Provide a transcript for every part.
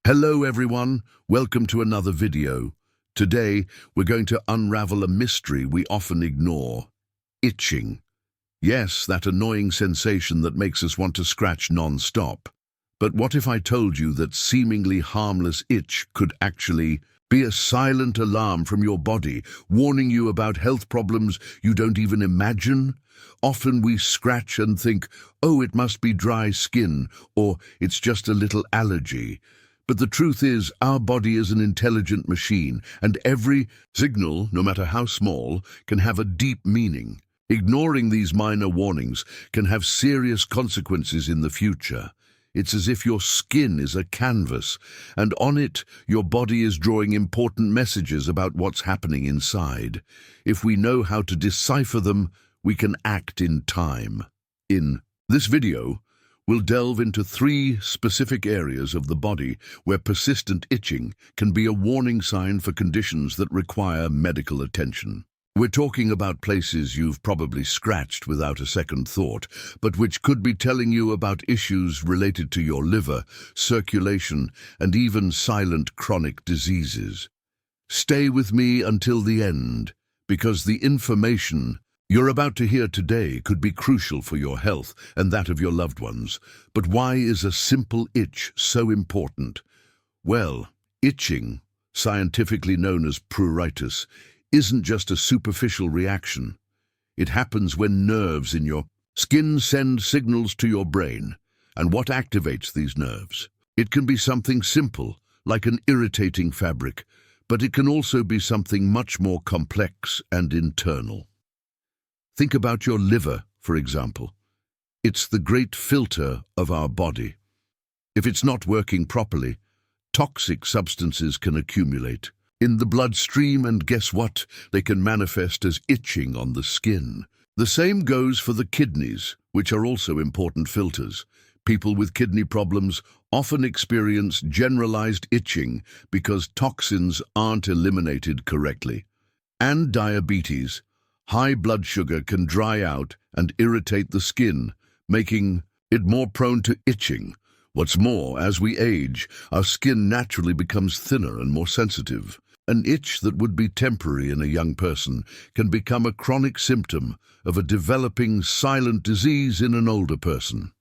Hello everyone, welcome to another video. Today, we're going to unravel a mystery we often ignore. Itching. Yes, that annoying sensation that makes us want to scratch non-stop. But what if I told you that seemingly harmless itch could actually be a silent alarm from your body, warning you about health problems you don't even imagine? Often we scratch and think, oh, it must be dry skin, or it's just a little allergy. But the truth is, our body is an intelligent machine, and every signal, no matter how small, can have a deep meaning. Ignoring these minor warnings can have serious consequences in the future. It's as if your skin is a canvas, and on it, your body is drawing important messages about what's happening inside. If we know how to decipher them, we can act in time. In this video, we'll delve into 3 specific areas of the body where persistent itching can be a warning sign for conditions that require medical attention. We're talking about places you've probably scratched without a second thought, but which could be telling you about issues related to your liver, circulation, and even silent chronic diseases. Stay with me until the end, because the information you're about to hear today could be crucial for your health and that of your loved ones. But why is a simple itch so important? Well, itching, scientifically known as pruritus, isn't just a superficial reaction. It happens when nerves in your skin send signals to your brain. And what activates these nerves? It can be something simple, like an irritating fabric, but it can also be something much more complex and internal. Think about your liver, for example. It's the great filter of our body. If it's not working properly, toxic substances can accumulate in the bloodstream, and guess what? They can manifest as itching on the skin. The same goes for the kidneys, which are also important filters. People with kidney problems often experience generalized itching because toxins aren't eliminated correctly. And diabetes. High blood sugar can dry out and irritate the skin, making it more prone to itching. What's more, as we age, our skin naturally becomes thinner and more sensitive. An itch that would be temporary in a young person can become a chronic symptom of a developing silent disease in an older person.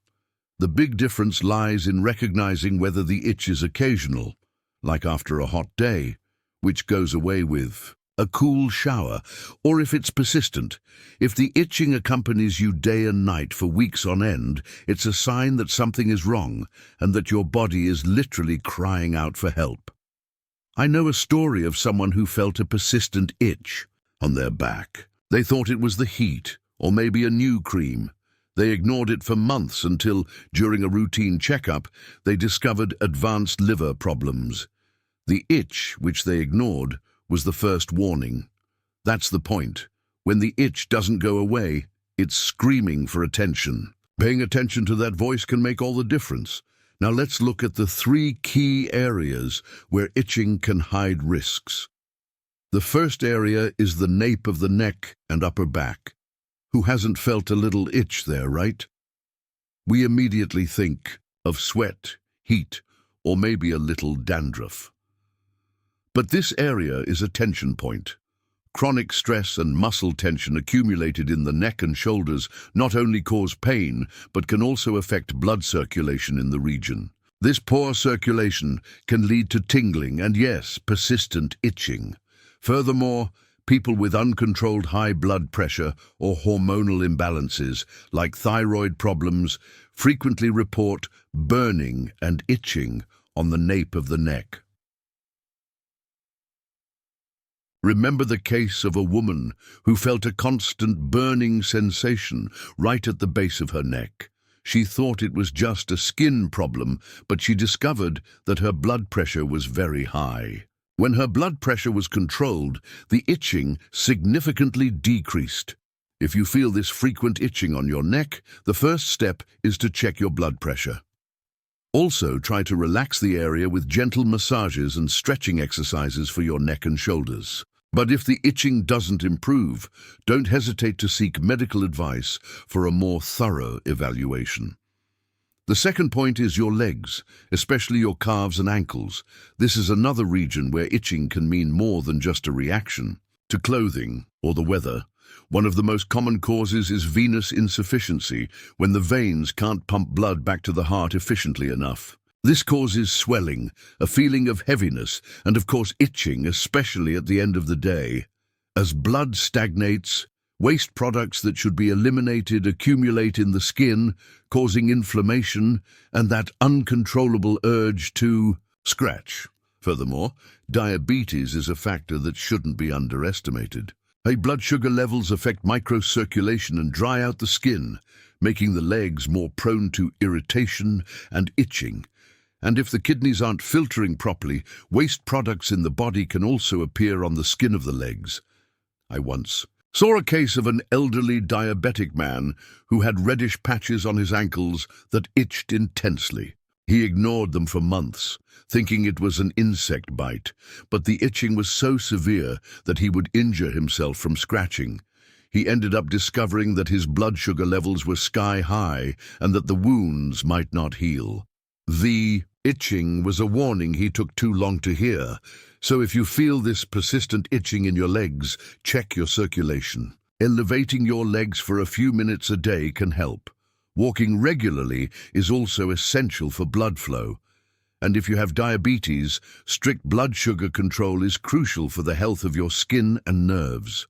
The big difference lies in recognizing whether the itch is occasional, like after a hot day, which goes away with a cool shower, or if it's persistent. If the itching accompanies you day and night for weeks on end, it's a sign that something is wrong and that your body is literally crying out for help. I know a story of someone who felt a persistent itch on their back. They thought it was the heat, or maybe a new cream. They ignored it for months until, during a routine checkup, they discovered advanced liver problems. The itch, which they ignored, was the first warning. That's the point. When the itch doesn't go away, it's screaming for attention. Paying attention to that voice can make all the difference. Now let's look at the 3 key areas where itching can hide risks. The first area is the nape of the neck and upper back. Who hasn't felt a little itch there, right? We immediately think of sweat, heat, or maybe a little dandruff. But this area is a tension point. Chronic stress and muscle tension accumulated in the neck and shoulders not only cause pain, but can also affect blood circulation in the region. This poor circulation can lead to tingling and, yes, persistent itching. Furthermore, people with uncontrolled high blood pressure or hormonal imbalances, like thyroid problems, frequently report burning and itching on the nape of the neck. Remember the case of a woman who felt a constant burning sensation right at the base of her neck. She thought it was just a skin problem, but she discovered that her blood pressure was very high. When her blood pressure was controlled, the itching significantly decreased. If you feel this frequent itching on your neck, the first step is to check your blood pressure. Also, try to relax the area with gentle massages and stretching exercises for your neck and shoulders. But if the itching doesn't improve, don't hesitate to seek medical advice for a more thorough evaluation. The second point is your legs, especially your calves and ankles. This is another region where itching can mean more than just a reaction to clothing or the weather. One of the most common causes is venous insufficiency, when the veins can't pump blood back to the heart efficiently enough. This causes swelling, a feeling of heaviness, and of course itching, especially at the end of the day. As blood stagnates, waste products that should be eliminated accumulate in the skin, causing inflammation and that uncontrollable urge to scratch. Furthermore, diabetes is a factor that shouldn't be underestimated. High blood sugar levels affect microcirculation and dry out the skin, making the legs more prone to irritation and itching. And if the kidneys aren't filtering properly, waste products in the body can also appear on the skin of the legs. I once saw a case of an elderly diabetic man who had reddish patches on his ankles that itched intensely. He ignored them for months, thinking it was an insect bite, but the itching was so severe that he would injure himself from scratching. He ended up discovering that his blood sugar levels were sky high and that the wounds might not heal. The itching was a warning he took too long to hear. So if you feel this persistent itching in your legs, check your circulation. Elevating your legs for a few minutes a day can help. Walking regularly is also essential for blood flow. And if you have diabetes, strict blood sugar control is crucial for the health of your skin and nerves.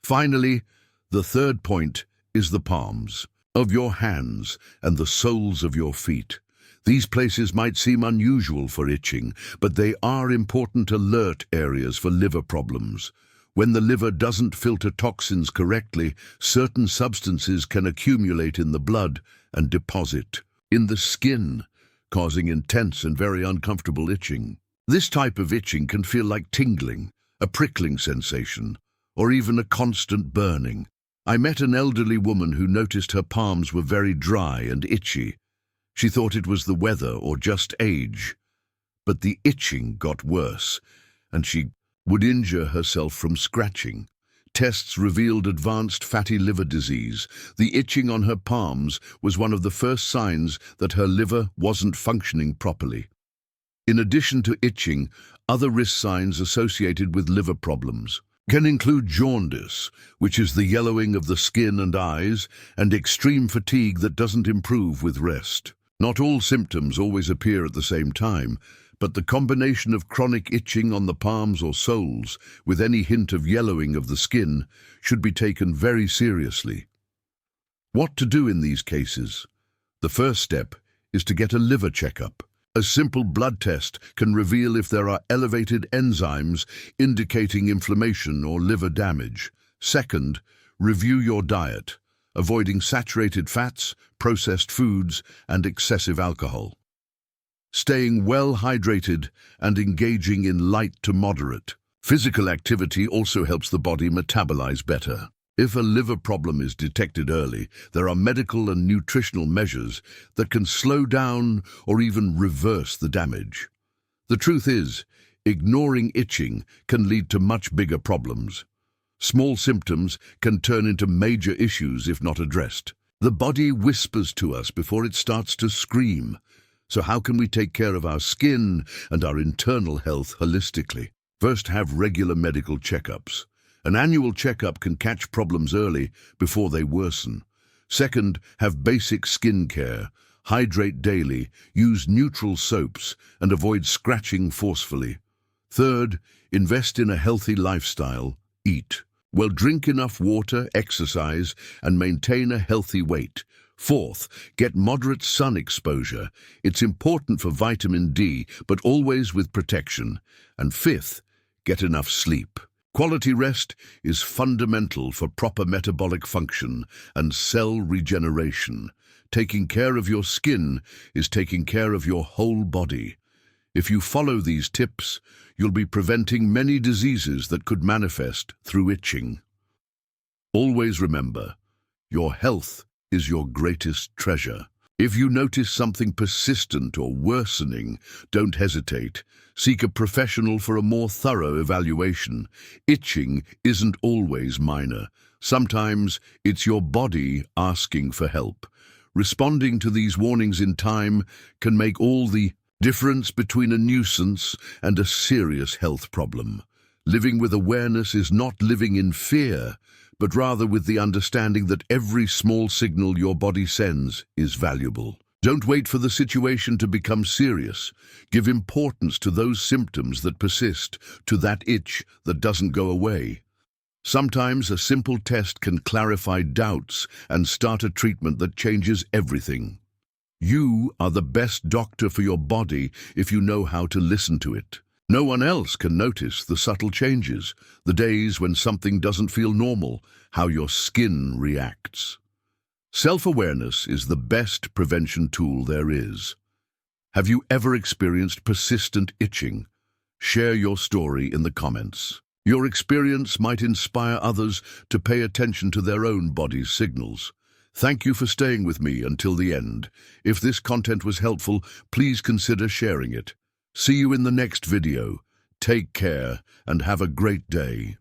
Finally, the third point is the palms of your hands and the soles of your feet. These places might seem unusual for itching, but they are important alert areas for liver problems. When the liver doesn't filter toxins correctly, certain substances can accumulate in the blood and deposit in the skin, causing intense and very uncomfortable itching. This type of itching can feel like tingling, a prickling sensation, or even a constant burning. I met an elderly woman who noticed her palms were very dry and itchy. She thought it was the weather or just age. But the itching got worse, and she would injure herself from scratching. Tests revealed advanced fatty liver disease. The itching on her palms was one of the first signs that her liver wasn't functioning properly. In addition to itching, other risk signs associated with liver problems can include jaundice, which is the yellowing of the skin and eyes, and extreme fatigue that doesn't improve with rest. Not all symptoms always appear at the same time, but the combination of chronic itching on the palms or soles with any hint of yellowing of the skin should be taken very seriously. What to do in these cases? The first step is to get a liver checkup. A simple blood test can reveal if there are elevated enzymes indicating inflammation or liver damage. Second, review your diet, avoiding saturated fats, processed foods, and excessive alcohol. Staying well hydrated and engaging in light to moderate physical activity also helps the body metabolize better. If a liver problem is detected early, there are medical and nutritional measures that can slow down or even reverse the damage. The truth is, ignoring itching can lead to much bigger problems. Small symptoms can turn into major issues if not addressed. The body whispers to us before it starts to scream. So how can we take care of our skin and our internal health holistically? First, have regular medical checkups. An annual checkup can catch problems early before they worsen. Second, have basic skin care. Hydrate daily, use neutral soaps, and avoid scratching forcefully. Third, invest in a healthy lifestyle. Eat well, drink enough water, exercise, and maintain a healthy weight. Fourth, get moderate sun exposure. It's important for vitamin D, but always with protection. And fifth, get enough sleep. Quality rest is fundamental for proper metabolic function and cell regeneration. Taking care of your skin is taking care of your whole body. If you follow these tips, you'll be preventing many diseases that could manifest through itching. Always remember, your health is your greatest treasure. If you notice something persistent or worsening, don't hesitate. Seek a professional for a more thorough evaluation. Itching isn't always minor. Sometimes it's your body asking for help. Responding to these warnings in time can make all the difference between a nuisance and a serious health problem. Living with awareness is not living in fear, but rather with the understanding that every small signal your body sends is valuable. Don't wait for the situation to become serious. Give importance to those symptoms that persist, to that itch that doesn't go away. Sometimes a simple test can clarify doubts and start a treatment that changes everything. You are the best doctor for your body if you know how to listen to it. No one else can notice the subtle changes, the days when something doesn't feel normal, how your skin reacts. Self-awareness is the best prevention tool there is. Have you ever experienced persistent itching? Share your story in the comments. Your experience might inspire others to pay attention to their own body's signals. Thank you for staying with me until the end. If this content was helpful, please consider sharing it. See you in the next video. Take care and have a great day.